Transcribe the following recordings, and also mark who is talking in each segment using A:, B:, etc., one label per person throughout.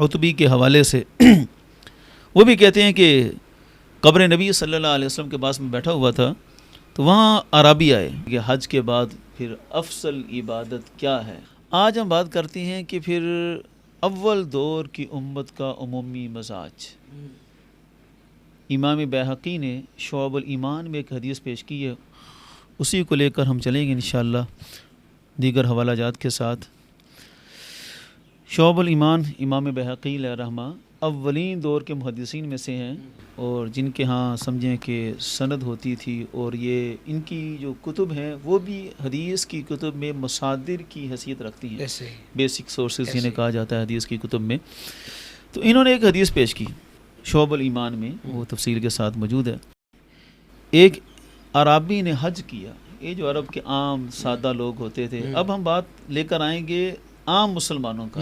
A: عتبی کے حوالے سے وہ بھی کہتے ہیں کہ قبر نبی صلی اللہ علیہ وسلم کے پاس میں بیٹھا ہوا تھا تو وہاں عرابی آئے کہ حج کے بعد پھر افضل عبادت کیا ہے. آج ہم بات کرتے ہیں کہ پھر اول دور کی امت کا عمومی مزاج. امام بیہقی نے شعب الایمان میں ایک حدیث پیش کی ہے، اسی کو لے کر ہم چلیں گے انشاءاللہ دیگر حوالہ جات کے ساتھ. شعب الایمان امام بیہقی علیہ رحمہ اولین دور کے محدثین میں سے ہیں، اور جن کے ہاں سمجھیں کہ سند ہوتی تھی، اور یہ ان کی جو کتب ہیں وہ بھی حدیث کی کتب میں مصادر کی حیثیت رکھتی ہیں، بیسک سورسز جنہیں کہا جاتا ہے حدیث کی کتب میں. تو انہوں نے ایک حدیث پیش کی شعب الایمان میں، وہ تفصیل کے ساتھ موجود ہے. ایک عرابی نے حج کیا. یہ جو عرب کے عام سادہ لوگ ہوتے تھے، اب ہم بات لے کر آئیں گے عام مسلمانوں کا.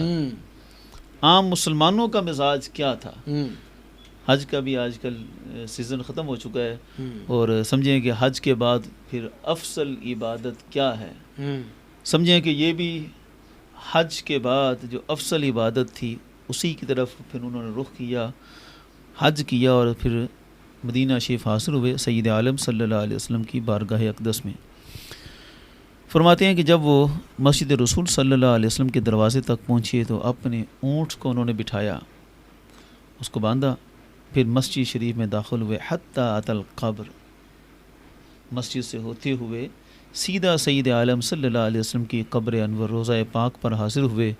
A: عام مسلمانوں کا مزاج کیا تھا. حج کا بھی آج کل سیزن ختم ہو چکا ہے، اور سمجھیں کہ حج کے بعد پھر افضل عبادت کیا ہے. سمجھیں کہ یہ بھی حج کے بعد جو افضل عبادت تھی اسی کی طرف پھر انہوں نے رخ کیا، حج کیا، اور پھر مدینہ شریف حاصل ہوئے سید عالم صلی اللہ علیہ وسلم کی بارگاہ اقدس میں. فرماتے ہیں کہ جب وہ مسجد رسول صلی اللہ علیہ وسلم کے دروازے تک پہنچے تو اپنے اونٹ کو انہوں نے بٹھایا، اس کو باندھا، پھر مسجد شریف میں داخل ہوئے. حتیٰ اتى القبر، مسجد سے ہوتے ہوئے سیدھا سید عالم صلی اللہ علیہ وسلم کی قبر انور روضہ پاک پر حاضر ہوئے.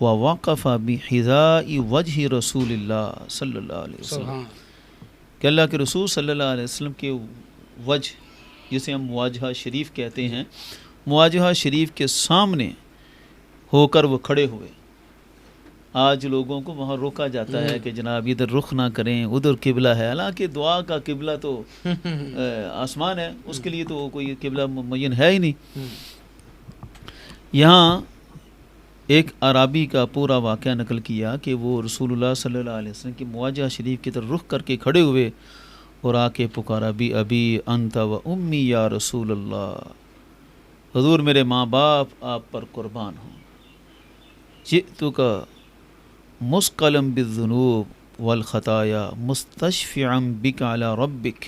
A: وَوَقَفَ بِحِذَاءِ وَجْهِ رسول اللہ صلی اللہ علیہ وسلم، کہ اللہ کے رسول صلی اللہ علیہ وسلم کے وجہ، جسے ہم مواجہہ شریف کہتے ہیں، مواجہہ شریف کے سامنے ہو کر وہ کھڑے ہوئے. آج لوگوں کو وہاں روکا جاتا ہے کہ جناب ادھر رخ نہ کریں، ادھر قبلہ ہے، حالانکہ دعا کا قبلہ تو آسمان ہے، اس کے لیے تو کوئی قبلہ معین ہے ہی نہیں. یہاں ایک عرابی کا پورا واقعہ نقل کیا کہ وہ رسول اللہ صلی اللہ علیہ وسلم کی مواجہہ شریف کی طرف رخ کر کے کھڑے ہوئے اور آ کے پکارا، بھی ابی انت و امی یا رسول اللہ، حضور میرے ماں باپ آپ پر قربان ہوں. جئتک مثقلا بالذنوب والخطایا مستشفعا بک علی ربک.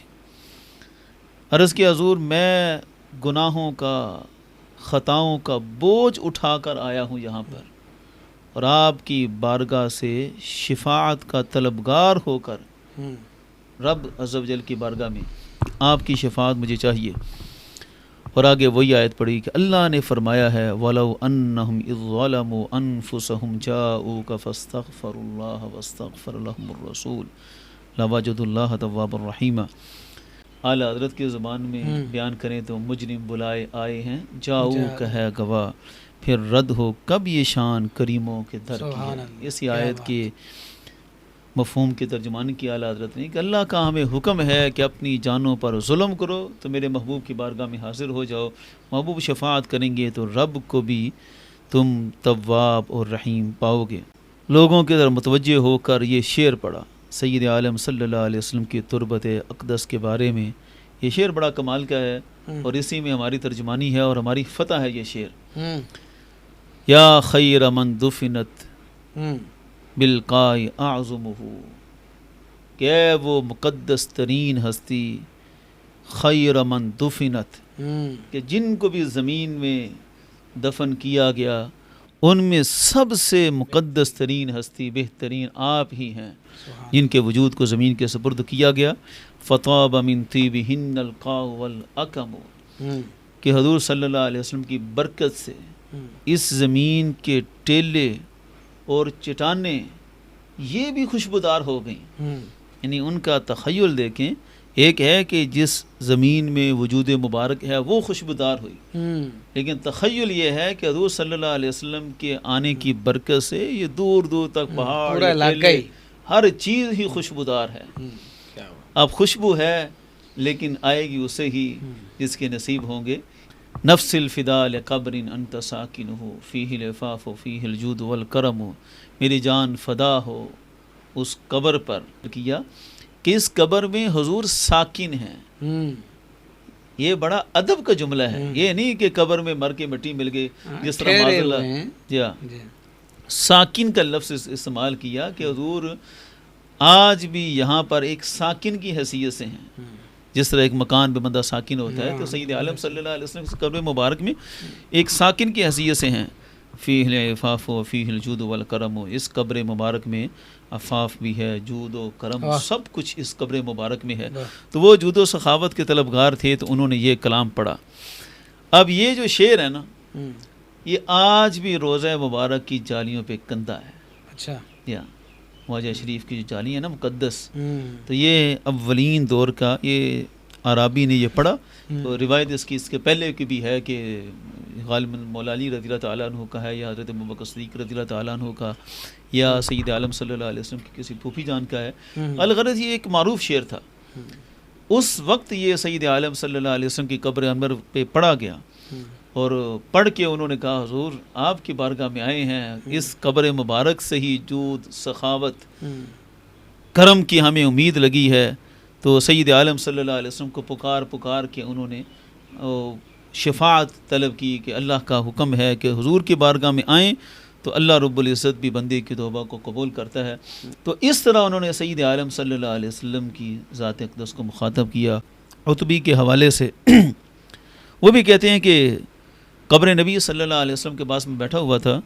A: عرض کیا حضور میں گناہوں کا، خطاؤں کا بوجھ اٹھا کر آیا ہوں یہاں پر، اور آپ کی بارگاہ سے شفاعت کا طلبگار ہو کر رب عز و جل کی بارگاہ میں آپ کی شفاعت مجھے چاہیے. اور آگے وہی آیت پڑھی کہ اللہ نے فرمایا ہے وَلَوْ أَنَّهُمْ إِذْ ظَلَمُوا أَنفُسَهُمْ جَاءُوكَ فَاسْتَغْفَرُوا اللَّهَ وَاسْتَغْفَرَ لَهُمُ الرَّسُولُ لَوَجَدُوا اللَّهَ تَوَّابًا رَحِيمًا. اعلیٰ حضرت کی زبان میں بیان کریں تو مجرم بلائے آئے ہیں، جاؤ ہے گواہ، پھر رد ہو کب یہ شان کریموں کے در کی ہے. اسی آیت کے مفہوم کے ترجمان کی اعلیٰ حضرت نے کہ اللہ کا ہمیں حکم ہے کہ اپنی جانوں پر ظلم کرو تو میرے محبوب کی بارگاہ میں حاضر ہو جاؤ، محبوب شفاعت کریں گے تو رب کو بھی تم تواب اور رحیم پاؤ گے. لوگوں کی طرف متوجہ ہو کر یہ شعر پڑھا سید عالم صلی اللہ علیہ وسلم کی تربت اقدس کے بارے میں. یہ شعر بڑا کمال کا ہے، اور اسی میں ہماری ترجمانی ہے اور ہماری فتح ہے. یہ شعر یا خیر من دفنت بالقاء اعظمہ، کہ اے وہ مقدس ترین ہستی، خیر من دفنت، کہ جن کو بھی زمین میں دفن کیا گیا ان میں سب سے مقدس ترین ہستی، بہترین آپ ہی ہیں جن کے وجود کو زمین کے سپرد کیا گیا. فطاب من طیبہن القاء والاکم، کہ حضور صلی اللہ علیہ وسلم کی برکت سے اس زمین کے ٹیلے اور چٹانیں یہ بھی خوشبودار ہو گئیں. یعنی ان کا تخیل دیکھیں، ایک ہے کہ جس زمین میں وجود مبارک ہے وہ خوشبودار ہوئی، لیکن تخیل یہ ہے کہ حضور صلی اللہ علیہ وسلم کے آنے کی برکت سے یہ دور دور تک پہاڑ، ہر چیز ہی خوشبودار ہے. اب خوشبو ہے لیکن آئے گی اسے ہی جس کے نصیب ہوں گے. نفس الفدا لقبر انت ساکنہ فیہ العفاف فیہ الجود والکرم، میری جان فدا ہو اس قبر پر کیا کہ اس قبر میں حضور ساکن ہیں. یہ بڑا ادب کا جملہ ہے، یہ نہیں کہ قبر میں مر کے مٹی مل گئے جس طرح معاذ اللہ ساکن کا لفظ استعمال کیا کہ حضور آج بھی یہاں پر ایک ساکن کی حیثیت سے ہیں، جس طرح ایک مکان پہ بندہ ساکن ہوتا ہے، تو سید عالم صلی اللہ علیہ وسلم کی قبر مبارک میں ایک ساکن کی حیثیت سے ہیں۔ فیہ العفاف و فیہ الجود والکرم، اس قبر مبارک میں عفاف بھی ہے، جود و کرم، سب کچھ اس قبر مبارک میں ہے۔ تو وہ جود و سخاوت کے طلبگار تھے، تو انہوں نے یہ کلام پڑھا۔ اب یہ جو شعر ہے نا، یہ آج بھی روضہ مبارک کی جالیوں پہ کندہ ہے۔
B: اچھا،
A: یا خواجہ شریف کی جو جالی ہے نا مقدس، تو یہ اولین دور کا، یہ عرابی نے یہ پڑھا۔ تو روایت اس کے پہلے کی بھی ہے کہ غالباً مولا علی رضی اللہ تعالیٰ عنہ کا ہے، یا حضرت ابوبکر صدیق رضی اللہ تعالیٰ عنہ کا، یا سید عالم صلی اللہ علیہ وسلم کی کسی پھوپھی جان کا ہے۔ الغرض یہ ایک معروف شعر تھا۔ اس وقت یہ سید عالم صلی اللہ علیہ وسلم کی قبر انور پہ پڑھا گیا، اور پڑھ کے انہوں نے کہا حضور آپ کی بارگاہ میں آئے ہیں، اس قبر مبارک سے ہی جود، سخاوت، کرم کی ہمیں امید لگی ہے۔ تو سید عالم صلی اللہ علیہ وسلم کو پکار کے انہوں نے شفاعت طلب کی کہ اللہ کا حکم ہے کہ حضور کی بارگاہ میں آئیں تو اللہ رب العزت بھی بندے کی توبہ کو قبول کرتا ہے۔ تو اس طرح انہوں نے سید عالم صلی اللہ علیہ وسلم کی ذات اقدس کو مخاطب کیا۔ عتبی کے حوالے سے وہ بھی کہتے ہیں کہ قبر نبی صلی اللہ علیہ وسلم کے پاس میں بیٹھا ہوا تھا،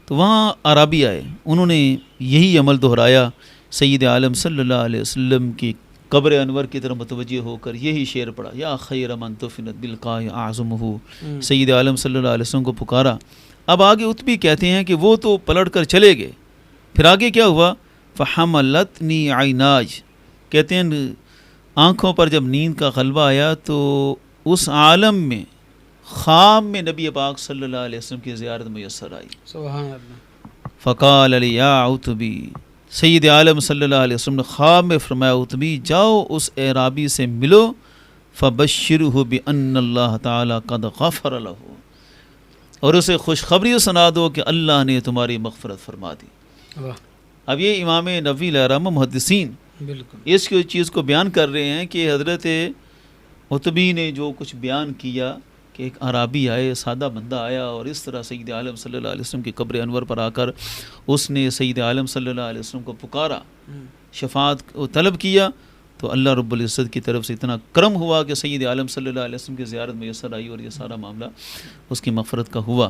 A: تو وہاں عرابی آئے، انہوں نے یہی عمل دہرایا، سید عالم صلی اللہ علیہ وسلم کی قبر انور کی طرف متوجہ ہو کر یہی شعر پڑھا، یا خیر من دفنت بالقاع اعظمہ، سید عالم صلی اللہ علیہ وسلم کو پکارا۔ اب آگے عتبی کہتے ہیں کہ وہ تو پلٹ کر چلے گئے، پھر آگے کیا ہوا، فحملتنی عیناج، کہتے ہیں آنکھوں پر جب نیند کا غلبہ آیا تو اس عالم میں خواب میں نبی پاک صلی اللہ علیہ وسلم کی زیارت میسر آئی۔
B: سبحان اللہ۔
A: فقال علی یا عتبی، سید عالم صلی اللہ علیہ وسلم نے خواب میں فرمایا عتبی جاؤ اس اعرابی سے ملو، فبشرہ بان اللہ تعالی قد غفر لہ، اور اسے خوشخبری سنا دو کہ اللہ نے تمہاری مغفرت فرما دی۔ اب یہ امام نووی علیہ رحمہ محدثین
B: بالکل
A: اس کی چیز کو بیان کر رہے ہیں کہ حضرت عتبی نے جو کچھ بیان کیا کہ ایک عرابی آئے، سادہ بندہ آیا، اور اس طرح سید عالم صلی اللہ علیہ وسلم کی قبر انور پر آ کر اس نے سید عالم صلی اللہ علیہ وسلم کو پکارا، شفاعت کو طلب کیا، تو اللہ رب العزت کی طرف سے اتنا کرم ہوا کہ سید عالم صلی اللہ علیہ وسلم کی زیارت میسر آئی، اور یہ سارا معاملہ اس کی مغفرت کا ہوا۔